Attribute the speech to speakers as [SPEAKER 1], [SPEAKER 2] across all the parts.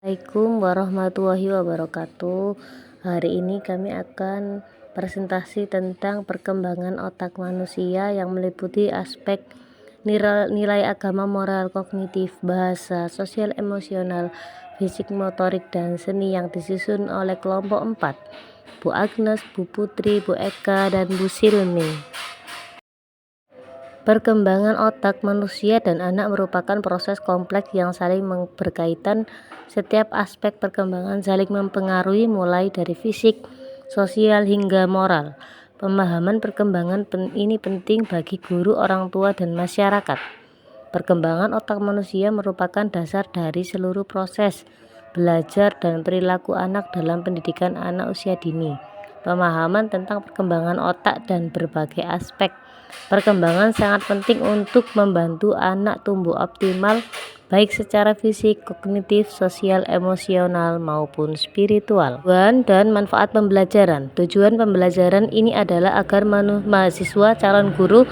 [SPEAKER 1] Assalamualaikum warahmatullahi wabarakatuh. Hari ini kami akan presentasi tentang perkembangan otak manusia yang meliputi aspek nilai agama, moral, kognitif, bahasa, sosial, emosional, fisik, motorik, dan seni yang disusun oleh kelompok 4, Bu Agnes, Bu Putri, Bu Eka, dan Bu Silmi. Perkembangan otak manusia dan anak merupakan proses kompleks yang saling berkaitan. Setiap aspek perkembangan saling mempengaruhi, mulai dari fisik, sosial, hingga moral. Pemahaman perkembangan ini penting bagi guru, orang tua, dan masyarakat. Perkembangan otak manusia merupakan dasar dari seluruh proses belajar dan perilaku anak dalam pendidikan anak usia dini. Pemahaman tentang perkembangan otak dan berbagai aspek perkembangan sangat penting untuk membantu anak tumbuh optimal, baik secara fisik, kognitif, sosial, emosional, maupun spiritual. Tujuan dan manfaat pembelajaran. Tujuan pembelajaran ini adalah agar mahasiswa calon guru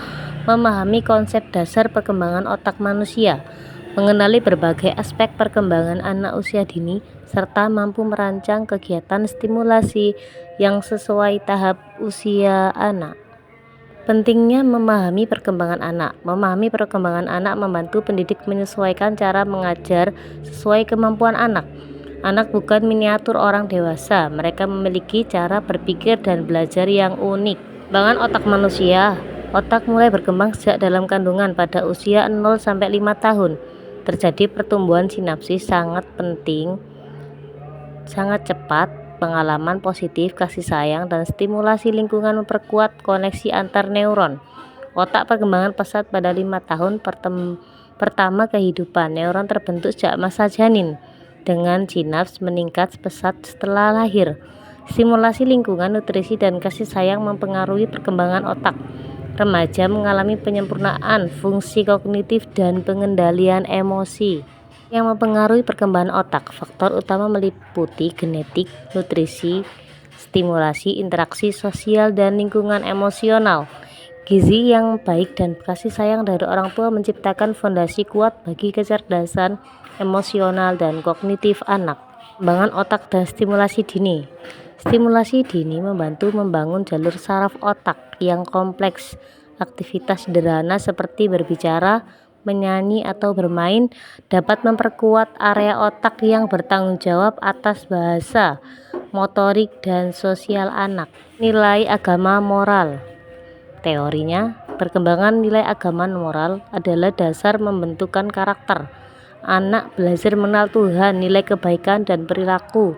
[SPEAKER 1] memahami konsep dasar perkembangan otak manusia, mengenali berbagai aspek perkembangan anak usia dini, serta mampu merancang kegiatan stimulasi yang sesuai tahap usia anak. Pentingnya memahami perkembangan anak. Memahami perkembangan anak membantu pendidik menyesuaikan cara mengajar sesuai kemampuan anak. Anak bukan miniatur orang dewasa, mereka memiliki cara berpikir dan belajar yang unik. Perkembangan otak manusia. Otak mulai berkembang sejak dalam kandungan pada usia 0-5 tahun. Terjadi pertumbuhan sinapsis sangat penting, sangat cepat. Pengalaman positif, kasih sayang, dan stimulasi lingkungan memperkuat koneksi antar neuron. Otak perkembangan pesat pada 5 tahun pertama kehidupan. Neuron terbentuk sejak masa janin, dengan sinaps meningkat pesat setelah lahir. Stimulasi lingkungan, nutrisi, dan kasih sayang mempengaruhi perkembangan otak. Remaja mengalami penyempurnaan fungsi kognitif dan pengendalian emosi yang mempengaruhi perkembangan otak. Faktor utama meliputi genetik, nutrisi, stimulasi, interaksi sosial, dan lingkungan emosional. Gizi yang baik dan kasih sayang dari orang tua menciptakan fondasi kuat bagi kecerdasan emosional dan kognitif anak. Perkembangan otak dan stimulasi dini. Stimulasi dini membantu membangun jalur saraf otak yang kompleks. Aktivitas sederhana seperti berbicara, menyanyi, atau bermain dapat memperkuat area otak yang bertanggung jawab atas bahasa, motorik, dan sosial anak. Nilai agama moral. Teorinya, perkembangan nilai agama moral adalah dasar membentukkan karakter. Anak belajar mengenal Tuhan, nilai kebaikan, dan perilaku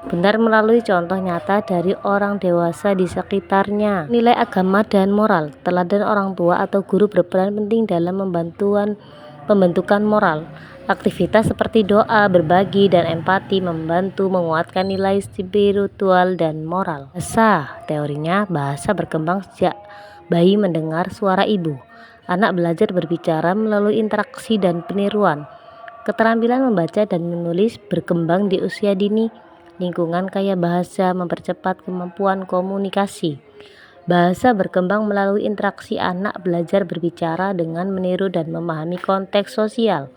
[SPEAKER 1] benar melalui contoh nyata dari orang dewasa di sekitarnya. Nilai agama dan moral. Teladan orang tua atau guru berperan penting dalam pembentukan moral. Aktivitas seperti doa, berbagi, dan empati membantu menguatkan nilai spiritual dan moral. Bahasa. Teorinya, bahasa berkembang sejak bayi mendengar suara ibu. Anak belajar berbicara melalui interaksi dan peniruan. Keterampilan membaca dan menulis berkembang di usia dini. Lingkungan kaya bahasa mempercepat kemampuan komunikasi. Bahasa berkembang melalui interaksi. Anak belajar berbicara dengan meniru dan memahami konteks sosial.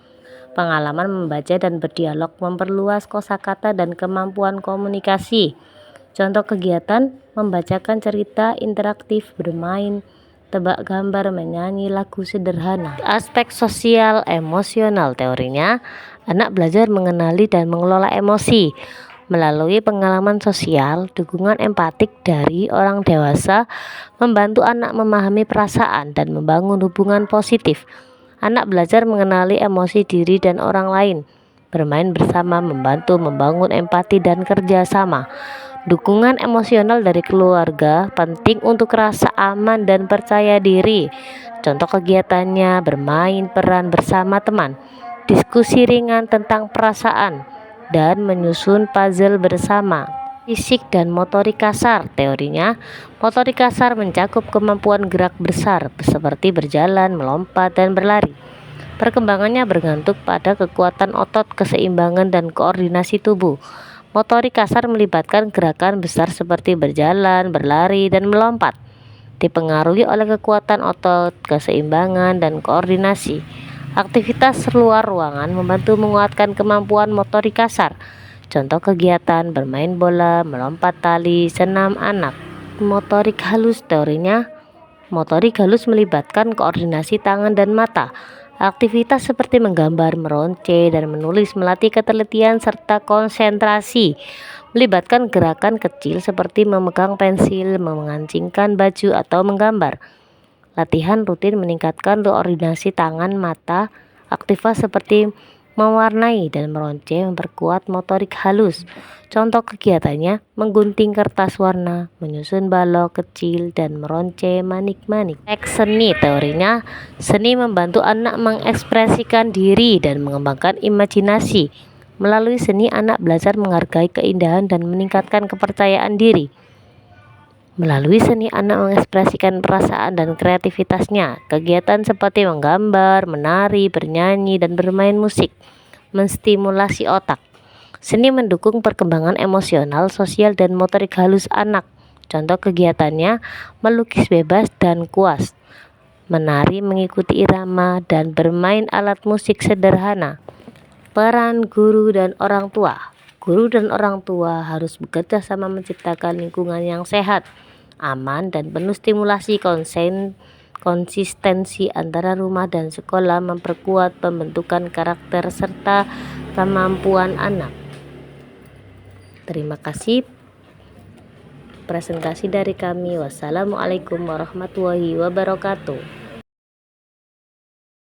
[SPEAKER 1] Pengalaman membaca dan berdialog memperluas kosakata dan kemampuan komunikasi. Contoh kegiatan: membacakan cerita interaktif, bermain, tebak gambar, menyanyi lagu sederhana. Aspek sosial emosional. Teorinya, anak belajar mengenali dan mengelola emosi melalui pengalaman sosial. Dukungan empatik dari orang dewasa membantu anak memahami perasaan dan membangun hubungan positif. Anak belajar mengenali emosi diri dan orang lain. Bermain bersama membantu membangun empati dan kerjasama. Dukungan emosional dari keluarga penting untuk rasa aman dan percaya diri. Contoh kegiatannya: bermain peran bersama teman, diskusi ringan tentang perasaan, dan menyusun puzzle bersama. Fisik dan motorik kasar. Teorinya, motorik kasar mencakup kemampuan gerak besar seperti berjalan, melompat, dan berlari. Perkembangannya bergantung pada kekuatan otot, keseimbangan, dan koordinasi tubuh. Motorik kasar melibatkan gerakan besar seperti berjalan, berlari, dan melompat. Dipengaruhi oleh kekuatan otot, keseimbangan, dan koordinasi. Aktivitas luar ruangan membantu menguatkan kemampuan motorik kasar. Contoh kegiatan bermain bola, melompat tali, senam anak. Motorik halus teorinya, motorik halus melibatkan koordinasi tangan dan mata. Aktivitas seperti menggambar, meronce, dan menulis melatih ketelitian serta konsentrasi. Melibatkan gerakan kecil seperti memegang pensil, mengancingkan baju, atau menggambar. Latihan rutin meningkatkan koordinasi tangan, mata. Aktivitas seperti mewarnai dan meronce memperkuat motorik halus. Contoh kegiatannya menggunting kertas warna, menyusun balok kecil, dan meronce manik-manik. Teks seni teorinya, seni membantu anak mengekspresikan diri dan mengembangkan imajinasi. Melalui seni anak belajar menghargai keindahan dan meningkatkan kepercayaan diri. Melalui seni anak mengekspresikan perasaan dan kreativitasnya. Kegiatan seperti menggambar, menari, bernyanyi, dan bermain musik menstimulasi otak. Seni mendukung perkembangan emosional, sosial, dan motorik halus anak. Contoh kegiatannya melukis bebas dan kuas, menari mengikuti irama, dan bermain alat musik sederhana. Peran guru dan orang tua. Guru dan orang tua harus bekerja sama menciptakan lingkungan yang sehat, aman, dan penuh stimulasi. Konsistensi antara rumah dan sekolah memperkuat pembentukan karakter serta kemampuan anak. Terima kasih presentasi dari kami. Wassalamualaikum warahmatullahi wabarakatuh.